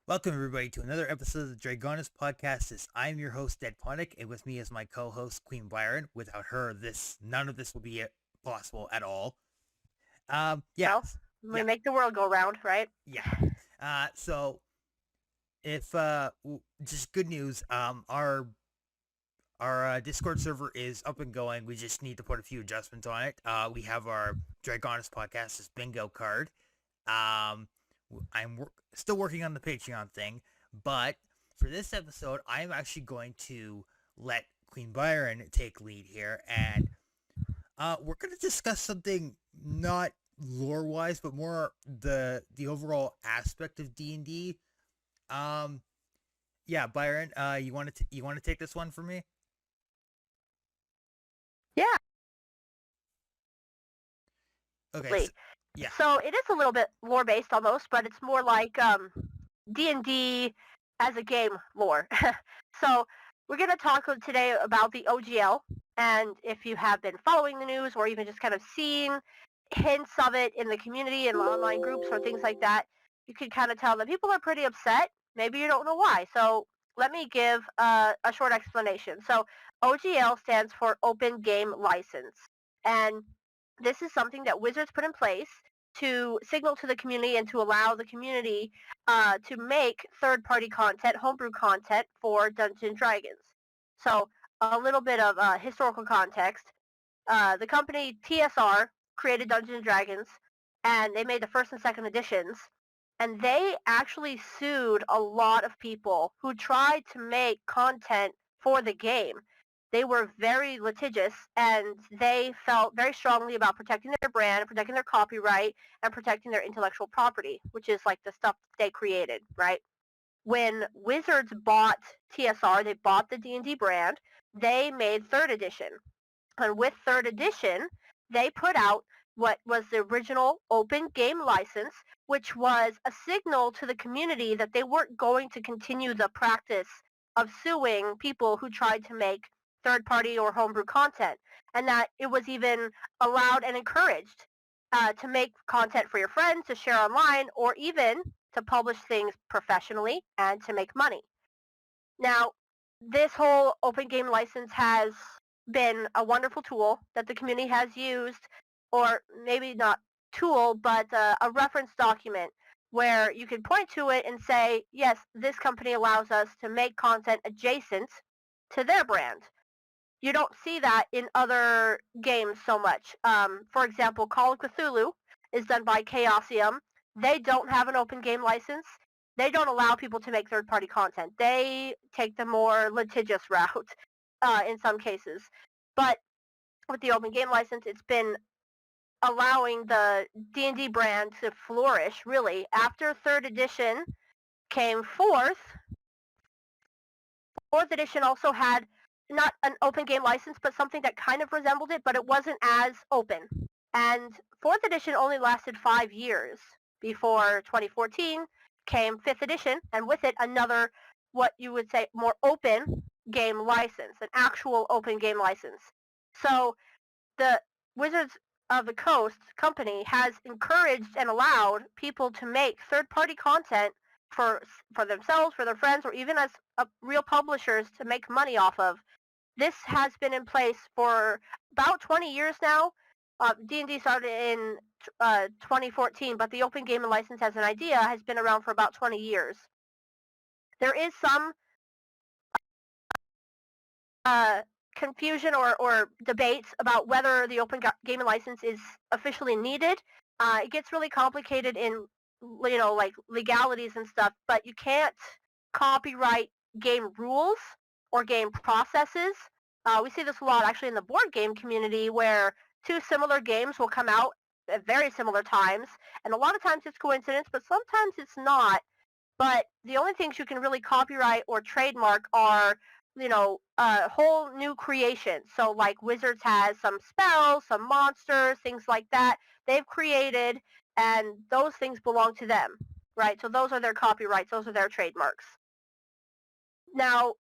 Welcome everybody to another episode of the Dragonus Podcastus. I'm your host, Dead Ponic, and with me is my co-host, Queen Byron. Without her, none of this would be possible at all. Yeah, Well, we make the world go round, right? yeah. So if just good news, our Discord server is up and going. We just need to put a few adjustments on it. We have our Dragonus Podcastus bingo card. I'm still working on the Patreon thing, but for this episode, I'm actually going to let Queen Byron take lead here, and we're going to discuss something not lore-wise, but more the overall aspect of D&D. Yeah, Byron, you want to take this one for me? Yeah. Okay. Yeah. So it is a little bit lore-based almost, but it's more like D&D as a game lore. So we're going to talk today about the OGL, and if you have been following the news or even just kind of seeing hints of it in the community and online groups or things like that, you can kind of tell that people are pretty upset. Maybe you don't know why. So let me give a short explanation. So OGL stands for Open Game License, and this is something that Wizards put in place to signal to the community and to allow the community to make third-party content, homebrew content for Dungeons & Dragons. So a little bit of historical context. The company TSR created Dungeons & Dragons, and they made the first and second editions. And they actually sued a lot of people who tried to make content for the game. They were very litigious, and they felt very strongly about protecting their brand, protecting their copyright, and protecting their intellectual property, which is like the stuff they created, right? When Wizards bought TSR, they bought the D&D brand, they made 3rd edition. And with 3rd edition, they put out what was the original Open Game License, which was a signal to the community that they weren't going to continue the practice of suing people who tried to make third-party or homebrew content, and that it was even allowed and encouraged to make content for your friends, to share online, or even to publish things professionally and to make money. Now, this whole Open Game License has been a wonderful tool that the community has used, or maybe not tool, but a reference document where you can point to it and say, yes, this company allows us to make content adjacent to their brand. You don't see that in other games so much. For example, Call of Cthulhu is done by Chaosium. They don't have an open game license. They don't allow people to make third-party content. They take the more litigious route in some cases. But with the open game license, it's been allowing the D&D brand to flourish, really. After 3rd edition came 4th. 4th edition also had not an open game license, but something that kind of resembled it, but it wasn't as open. And 4th edition only lasted 5 years before 2014 came 5th edition, and with it another, what you would say, more open game license, an actual open game license. So the Wizards of the Coast company has encouraged and allowed people to make third-party content for themselves, for their friends, or even as real publishers to make money off of. This has been in place for about 20 years now. D&D started in 2014, but the Open Game and License as an idea has been around for about 20 years. There is some confusion or debates about whether the Open Game and License is officially needed. It gets really complicated in, like legalities and stuff, but you can't copyright game rules or game processes. We see this a lot actually in the board game community, where two similar games will come out at very similar times, and a lot of times it's coincidence, but sometimes it's not. But the only things you can really copyright or trademark are, whole new creations. So like Wizards has some spells, some monsters, things like that they've created, and those things belong to them, right? So those are their copyrights, those are their trademarks. Now,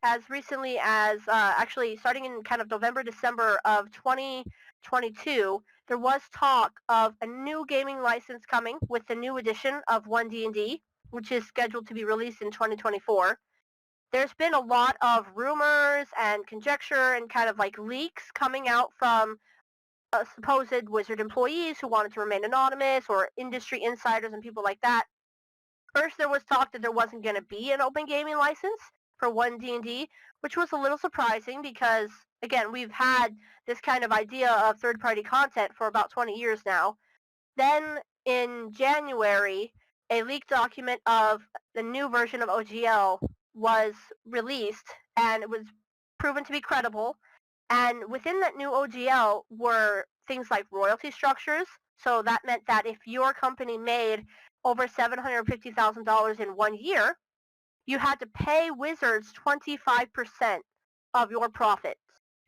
as recently as actually starting in kind of November, December of 2022, there was talk of a new gaming license coming with the new edition of 1D&D. which is scheduled to be released in 2024, there's been a lot of rumors and conjecture and kind of like leaks coming out from supposed Wizard employees who wanted to remain anonymous, or industry insiders and people like that. First, there was talk that there wasn't going to be an open gaming license for one D&D, which was a little surprising because, again, we've had this kind of idea of third-party content for about 20 years now. Then, in January, a leaked document of the new version of OGL was released, and it was proven to be credible. And within that new OGL were things like royalty structures. So that meant that if your company made over $750,000 in 1 year, you had to pay Wizards 25% of your profits,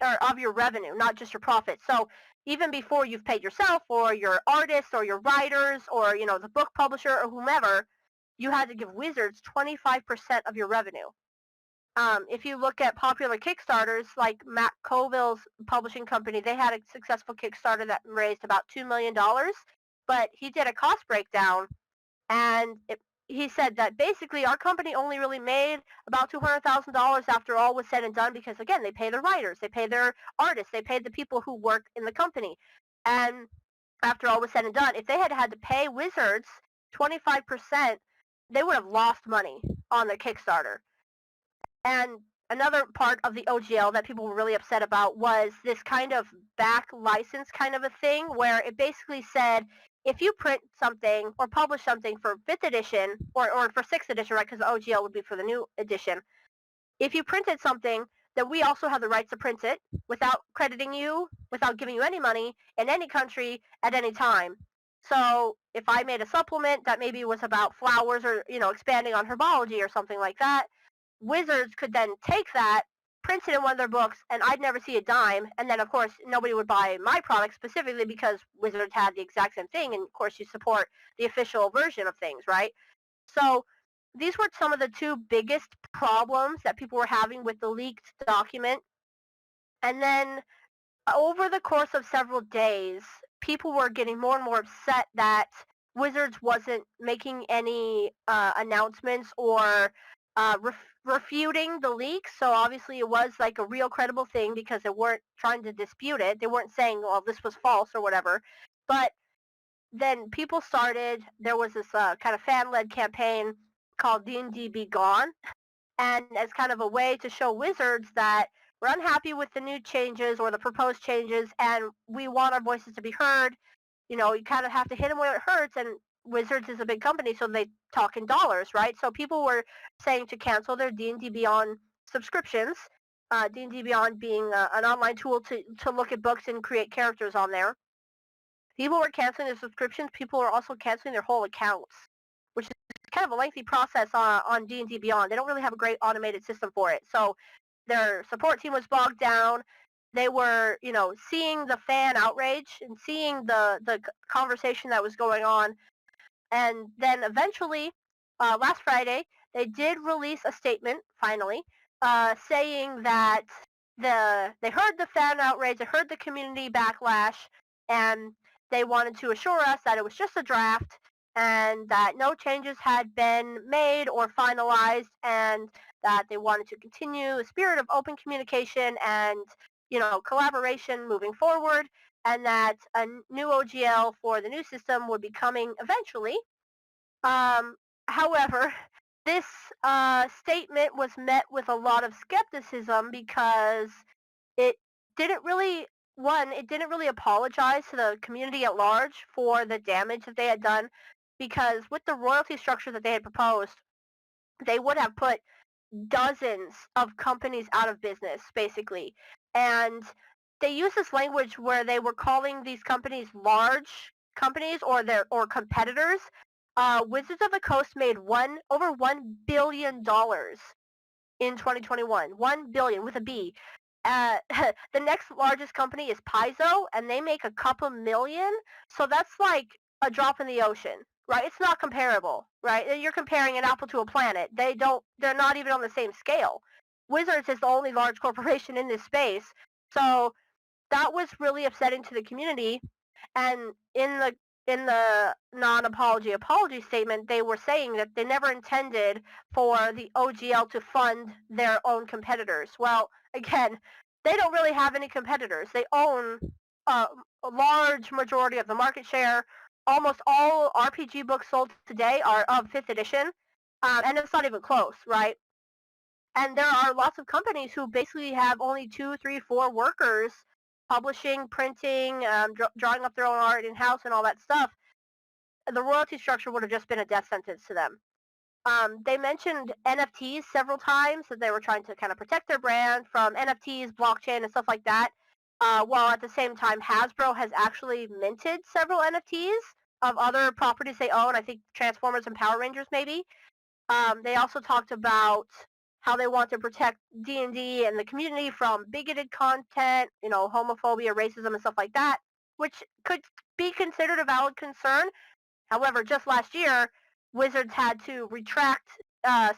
or of your revenue, not just your profits. So even before you've paid yourself or your artists or your writers or, the book publisher or whomever, you had to give Wizards 25% of your revenue. If you look at popular Kickstarters, like Matt Colville's publishing company, they had a successful Kickstarter that raised about $2 million, but he did a cost breakdown, and he said that basically our company only really made about $200,000 after all was said and done, because, again, they pay their writers, they pay their artists, they pay the people who work in the company. And after all was said and done, if they had to pay Wizards 25%, they would have lost money on their Kickstarter. And another part of the OGL that people were really upset about was this kind of back license kind of a thing, where it basically said, if you print something or publish something for 5th edition, or for 6th edition, right, because the OGL would be for the new edition, if you printed something, then we also have the rights to print it without crediting you, without giving you any money, in any country, at any time. So if I made a supplement that maybe was about flowers or, expanding on herbology or something like that, Wizards could then take that, print it in one of their books, and I'd never see a dime. And then, of course, nobody would buy my product specifically because Wizards had the exact same thing. And, of course, you support the official version of things, right? So these were some of the two biggest problems that people were having with the leaked document. And then over the course of several days, people were getting more and more upset that Wizards wasn't making any announcements or refuting the leak. So obviously it was like a real credible thing because they weren't trying to dispute it. They weren't saying, well, this was false or whatever. But then people started, there was this kind of fan-led campaign called D&D Be Gone. And as kind of a way to show Wizards that we're unhappy with the new changes or the proposed changes, and we want our voices to be heard. You kind of have to hit them where it hurts, and Wizards is a big company, so they talk in dollars, right? So people were saying to cancel their D&D Beyond subscriptions, D&D Beyond being an online tool to look at books and create characters on there. People were canceling their subscriptions. People were also canceling their whole accounts, which is kind of a lengthy process on D&D Beyond. They don't really have a great automated system for it. So their support team was bogged down. They were, seeing the fan outrage and seeing the conversation that was going on. And then eventually, last Friday, they did release a statement, finally, saying that they heard the fan outrage, they heard the community backlash, and they wanted to assure us that it was just a draft and that no changes had been made or finalized, and that they wanted to continue a spirit of open communication and, collaboration moving forward, and that a new OGL for the new system would be coming eventually. However, this statement was met with a lot of skepticism because it didn't really apologize to the community at large for the damage that they had done, because with the royalty structure that they had proposed, they would have put dozens of companies out of business, basically. And they used this language where they were calling these companies large companies or competitors. Wizards of the Coast made over $1 billion in 2021. $1 billion with a B. The next largest company is Paizo, and they make a couple million. So that's like a drop in the ocean, right? It's not comparable, right? You're comparing an apple to a planet. They're not even on the same scale. Wizards is the only large corporation in this space. So that was really upsetting to the community. And in in the non-apology apology statement, they were saying that they never intended for the OGL to fund their own competitors. Well, again, they don't really have any competitors. They own a large majority of the market share. Almost all RPG books sold today are of 5th edition, and it's not even close, right? And there are lots of companies who basically have only 2, 3, 4 workers publishing, printing, drawing up their own art in-house and all that stuff. The royalty structure would have just been a death sentence to them. They mentioned NFTs several times, that they were trying to kind of protect their brand from NFTs, blockchain, and stuff like that. While at the same time, Hasbro has actually minted several NFTs of other properties they own. I think Transformers and Power Rangers, maybe. They also talked about how they want to protect D&D and the community from bigoted content, homophobia, racism, and stuff like that, which could be considered a valid concern. However, just last year, Wizards had to retract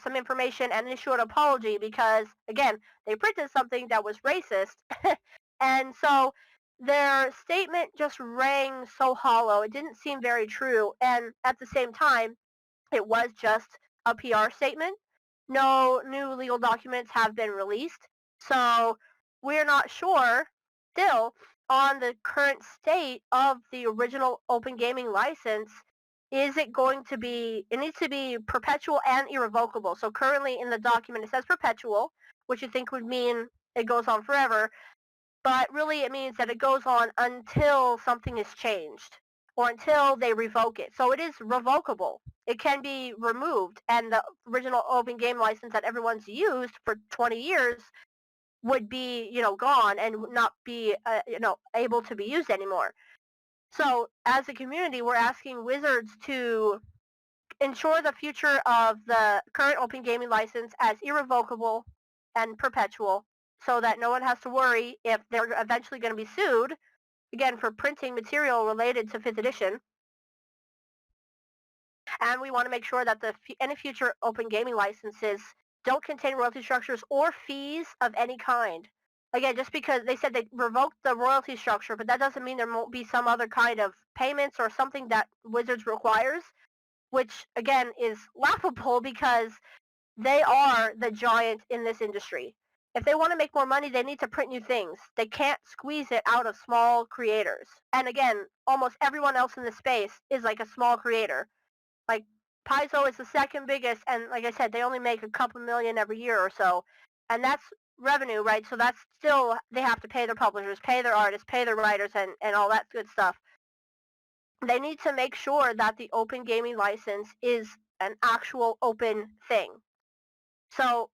some information and issue an apology because, again, they printed something that was racist. And so their statement just rang so hollow. It didn't seem very true. And at the same time, it was just a PR statement. No new legal documents have been released. So we're not sure still on the current state of the original open gaming license. Is it going to be, it needs to be perpetual and irrevocable. So currently in the document it says perpetual, which you think would mean it goes on forever. But really it means that it goes on until something is changed or until they revoke it. So it is revocable. It can be removed, and the original open game license that everyone's used for 20 years would be, gone and not be, able to be used anymore. So as a community, we're asking Wizards to ensure the future of the current open gaming license as irrevocable and perpetual, so that no one has to worry if they're eventually going to be sued, again, for printing material related to 5th edition. And we want to make sure that any future open gaming licenses don't contain royalty structures or fees of any kind. Again, just because they said they revoked the royalty structure, but that doesn't mean there won't be some other kind of payments or something that Wizards requires, which, again, is laughable because they are the giant in this industry. If they want to make more money, they need to print new things. They can't squeeze it out of small creators. And again, almost everyone else in the space is like a small creator. Like, Paizo is the second biggest, and like I said, they only make a couple million every year or so. And that's revenue, right? So that's still, they have to pay their publishers, pay their artists, pay their writers, and all that good stuff. They need to make sure that the open gaming license is an actual open thing. So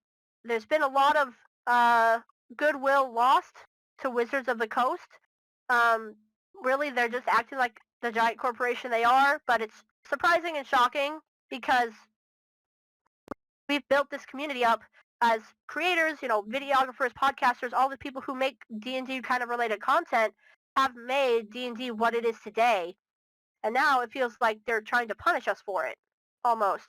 there's been a lot of goodwill lost to Wizards of the Coast. Really, they're just acting like the giant corporation they are, but it's surprising and shocking because we've built this community up as creators, videographers, podcasters, all the people who make D&D kind of related content have made D&D what it is today. And now it feels like they're trying to punish us for it, almost.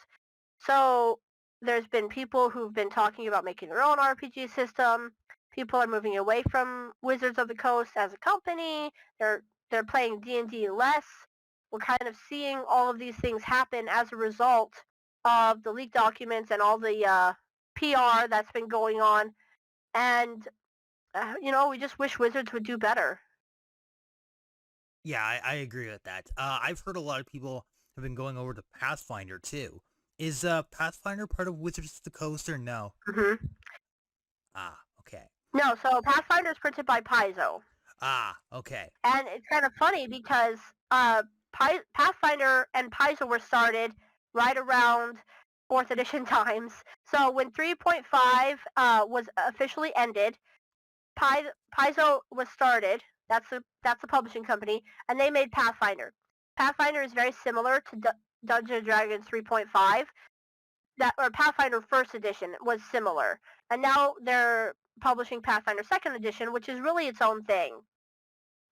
So there's been people who've been talking about making their own RPG system. People are moving away from Wizards of the Coast as a company. They're playing D&D less. We're kind of seeing all of these things happen as a result of the leaked documents and all the PR that's been going on. And, we just wish Wizards would do better. Yeah, I agree with that. I've heard a lot of people have been going over to Pathfinder too. Is Pathfinder part of Wizards of the Coast or no? Mm-hmm. Ah, okay. No, so Pathfinder is printed by Paizo. Ah, okay. And it's kind of funny because Pathfinder and Paizo were started right around 4th edition times. So when 3.5 was officially ended, Paizo was started. That's the publishing company, and they made Pathfinder. Pathfinder is very similar to Dungeons & Dragons 3.5. Or Pathfinder 1st edition was similar, and now they're publishing Pathfinder 2nd edition, which is really its own thing.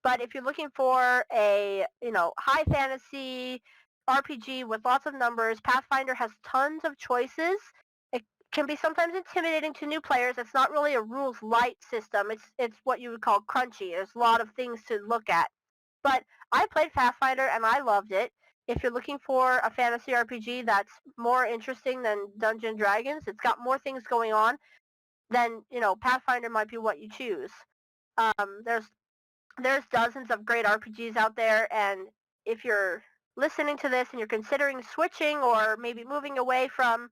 But if you're looking for a high fantasy RPG with lots of numbers, Pathfinder has tons of choices. It can be sometimes intimidating to new players. It's not really a rules light system. It's what you would call crunchy. There's a lot of things to look at. But I played Pathfinder and I loved it. If you're looking for a fantasy RPG that's more interesting than Dungeons and Dragons, it's got more things going on, then, Pathfinder might be what you choose. There's dozens of great RPGs out there, and if you're listening to this and you're considering switching or maybe moving away from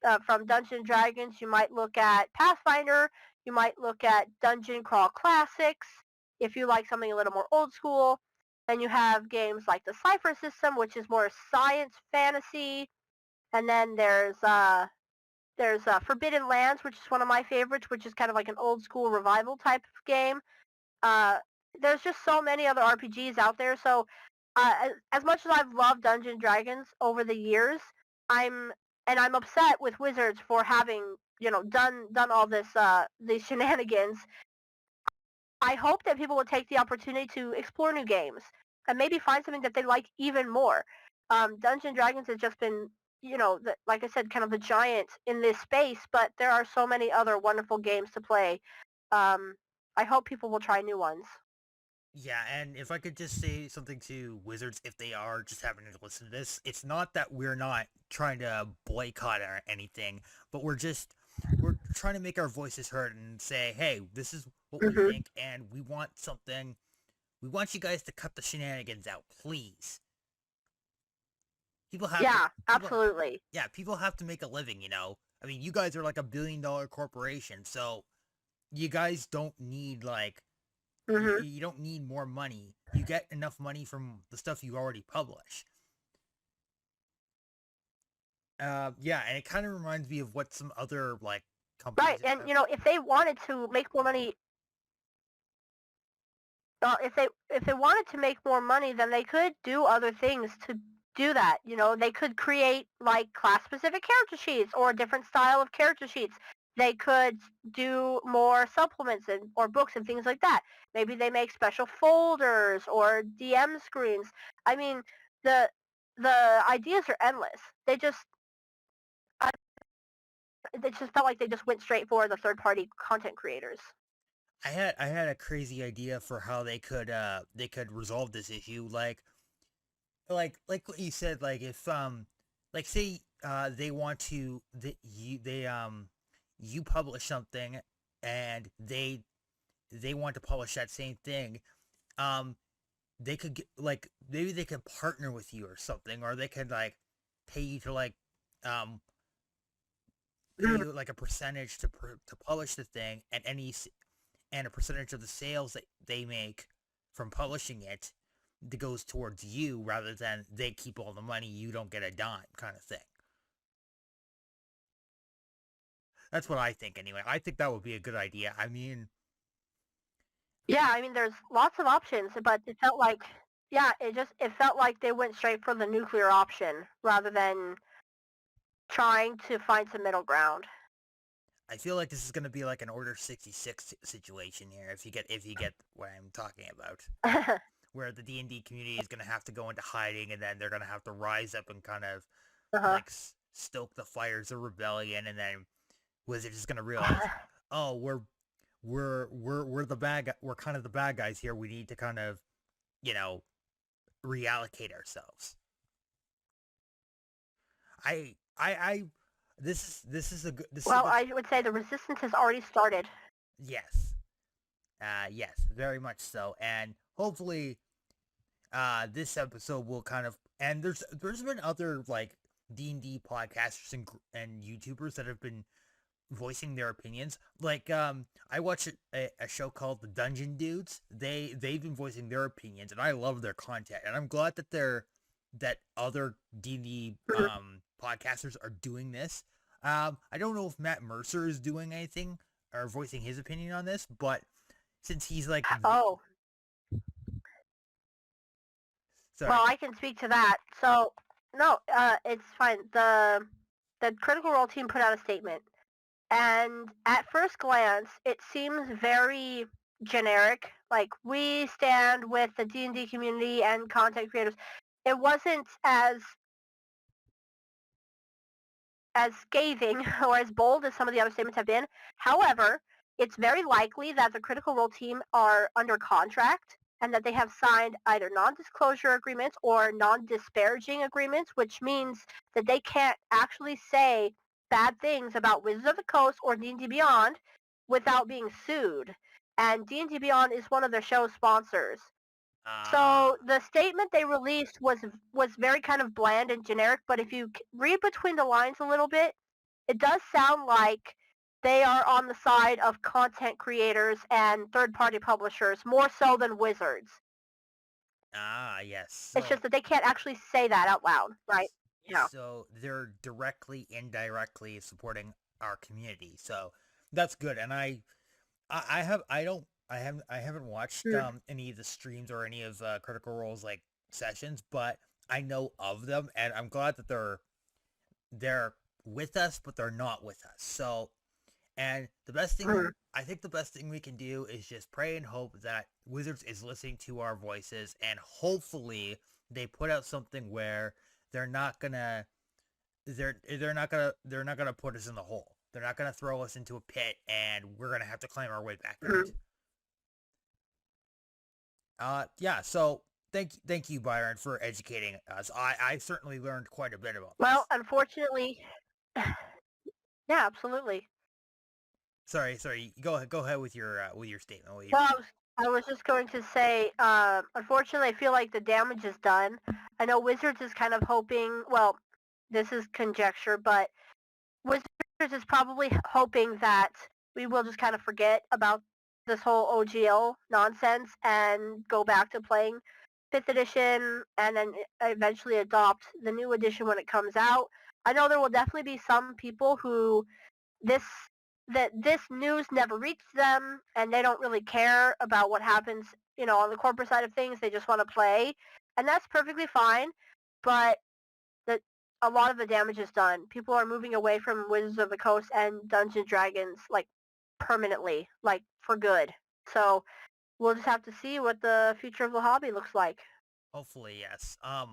Dungeons and Dragons, you might look at Pathfinder. You might look at Dungeon Crawl Classics if you like something a little more old school. And you have games like the Cypher System, which is more science fantasy. And then there's Forbidden Lands, which is one of my favorites, which is kind of like an old school revival type of game. Uh, there's just so many other RPGs out there. So as much as I've loved Dungeons and Dragons over the years, I'm upset with Wizards for having done all this these shenanigans. I hope that people will take the opportunity to explore new games and maybe find something that they like even more. Dungeons and Dragons has just been, like I said, kind of the giant in this space, but there are so many other wonderful games to play. I hope people will try new ones. Yeah, and if I could just say something to Wizards, if they are just having to listen to this, it's not that we're not trying to boycott or anything, but we're trying to make our voices heard and say, hey, this is what we think, and we want something. We want you guys to cut the shenanigans out, please. People have absolutely. Yeah, people have to make a living, I mean, you guys are like $1 billion corporation, so you guys don't need you don't need more money. You get enough money from the stuff you already publish. Yeah, and it kind of reminds me of what some other companies. Right, and if they wanted to make more money, if they wanted to make more money, then they could do other things to do that. They could create class-specific character sheets or a different style of character sheets. They could do more supplements or books and things like that. Maybe they make special folders or DM screens. I mean, the ideas are endless. They just felt like they just went straight for the third-party content creators. I had a crazy idea for how they could resolve this issue, like what you said, if say they want to you publish something and they want to publish that same thing, they could get, maybe they could partner with you or something, or they could pay you to pay you a percentage to publish the thing, and a percentage of the sales that they make from publishing it that goes towards you, rather than they keep all the money, you don't get a dime, kind of thing. That's what I think, anyway. I think that would be a good idea. I mean... Yeah, I mean, there's lots of options, but it felt like... Yeah, it felt like they went straight for the nuclear option, rather than trying to find some middle ground. I feel like this is going to be like an Order 66 situation here, if you get what I'm talking about. Where the D&D community is going to have to go into hiding, and then they're going to have to rise up and kind of stoke the fires of rebellion, and then Wizards is going to realize, oh, we're the bad, we're kind of the bad guys here. We need to kind of, reallocate ourselves. This is a good... I would say the resistance has already started. Yes. Yes, very much so. And hopefully, this episode will kind of... And there's been other, D&D podcasters and YouTubers that have been voicing their opinions. I watch a show called The Dungeon Dudes. They've been voicing their opinions, and I love their content. And I'm glad that other D&D podcasters are doing this. I don't know if Matt Mercer is doing anything or voicing his opinion on this, but since he's Sorry. Well, I can speak to that. So, no, it's fine. The Critical Role team put out a statement, and at first glance, it seems very generic. Like, we stand with the D&D community and content creators. It wasn't as scathing or as bold as some of the other statements have been. However, it's very likely that the Critical Role team are under contract and that they have signed either non-disclosure agreements or non-disparaging agreements, which means that they can't actually say bad things about Wizards of the Coast or D&D Beyond without being sued. And D&D Beyond is one of their show sponsors. So the statement they released was very kind of bland and generic, but if you read between the lines a little bit, it does sound like they are on the side of content creators and third-party publishers more so than Wizards. Yes. It's just that they can't actually say that out loud, right? Yeah. So they're directly, indirectly supporting our community. So that's good. And I haven't watched any of the streams or any of Critical Role's like sessions, but I know of them, and I'm glad that they're with us, but they're not with us. So, and the best thing I think the best thing we can do is just pray and hope that Wizards is listening to our voices, and hopefully they put out something where they're not gonna put us in the hole. They're not gonna throw us into a pit, and we're gonna have to climb our way back out. Yeah. So thank you, Byron, for educating us. I certainly learned quite a bit about. Well, unfortunately, yeah, absolutely. Sorry. Go ahead with your statement. Well, I was just going to say, unfortunately, I feel like the damage is done. I know Wizards is kind of hoping. Well, this is conjecture, but Wizards is probably hoping that we will just kind of forget about this whole OGL nonsense and go back to playing 5th edition and then eventually adopt the new edition when it comes out. I know there will definitely be some people who this news never reached them and they don't really care about what happens, on the corporate side of things. They just want to play, and that's perfectly fine, but a lot of the damage is done. People are moving away from Wizards of the Coast and Dungeons & Dragons, like, permanently, like, for good. So we'll just have to see what the future of the hobby looks like. Hopefully, yes. I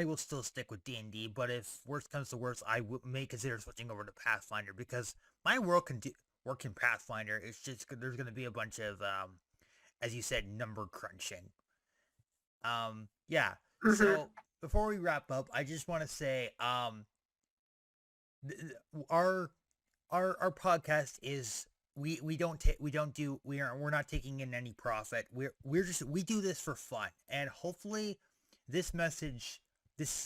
will still stick with D&D, but if worst comes to worst, I may consider switching over to Pathfinder, because my work can work in Pathfinder. It's just there's going to be a bunch of as you said, number crunching. Yeah. So before we wrap up, I just want to say our podcast is we're not taking in any profit. We do this for fun, and hopefully this is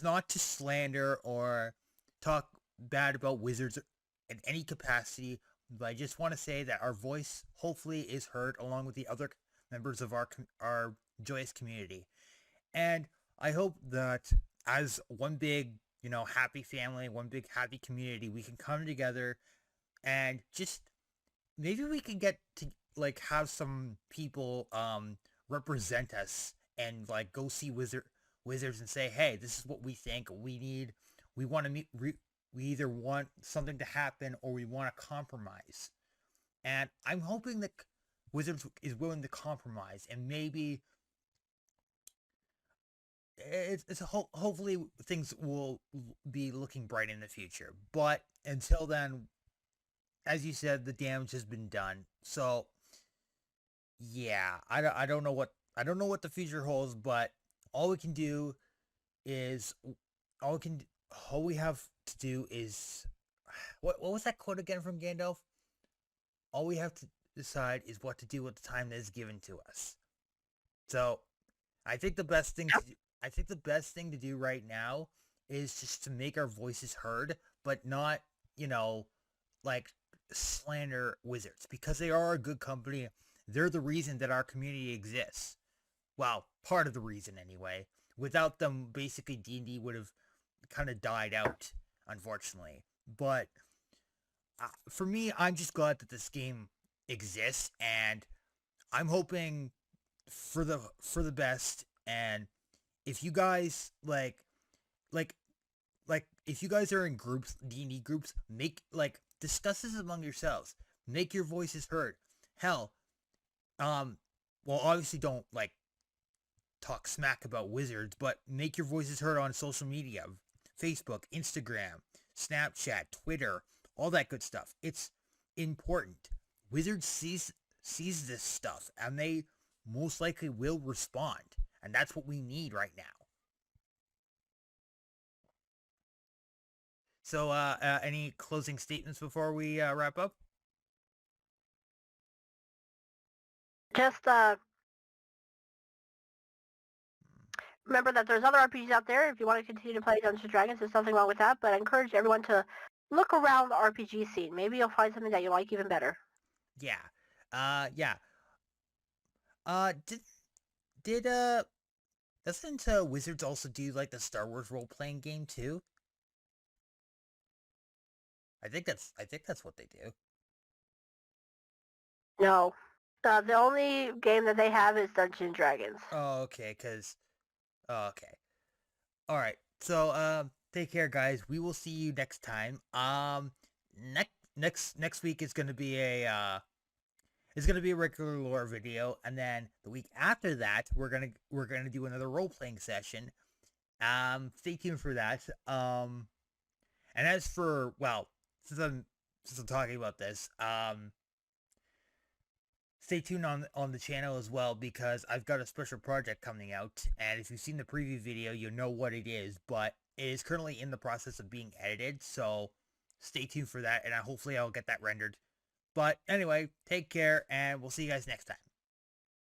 not to slander or talk bad about Wizards in any capacity, but I just want to say that our voice hopefully is heard along with the other members of our joyous community. And I hope that as one big, happy family, one big happy community, we can come together and just maybe we can get to like have some people represent us and like go see Wizards and say, hey, this is what we think. We want to meet. We either want something to happen or we want to compromise. And I'm hoping that Wizards is willing to compromise, and maybe hopefully things will be looking bright in the future. But until then, as you said, the damage has been done. So yeah, I don't know what the future holds, but all we can do is all we have to do is what was that quote again from Gandalf? All we have to decide is what to do with the time that is given to us. So I think the best thing to do right now is just to make our voices heard, but not, like slander Wizards, because they are a good company. They're the reason that our community exists. Well, part of the reason anyway. Without them, basically D&D would have kind of died out, unfortunately. But for me, I'm just glad that this game exists, and I'm hoping for the best. And if you guys like if you guys are in groups, D&D groups, discuss this among yourselves. Make your voices heard. Hell, well, obviously don't talk smack about Wizards, but make your voices heard on social media, Facebook, Instagram, Snapchat, Twitter, all that good stuff. It's important. Wizards sees this stuff, and they most likely will respond. And that's what we need right now. So, any closing statements before we wrap up? Just remember that there's other RPGs out there. If you want to continue to play Dungeons & Dragons, there's nothing wrong with that. But I encourage everyone to look around the RPG scene. Maybe you'll find something that you like even better. Yeah. Yeah. Did doesn't Wizards also do like the Star Wars role-playing game too? I think that's what they do. No. The only game that they have is Dungeons & Dragons. Oh, okay, okay. All right. So, take care, guys. We will see you next time. Next week is gonna be a regular lore video, and then the week after that, we're gonna do another role playing session. Stay tuned for that. And as for since I'm talking about this, stay tuned on the channel as well, because I've got a special project coming out, and if you've seen the preview video, you'll know what it is, but it is currently in the process of being edited, so stay tuned for that, and hopefully I'll get that rendered. But anyway, take care, and we'll see you guys next time.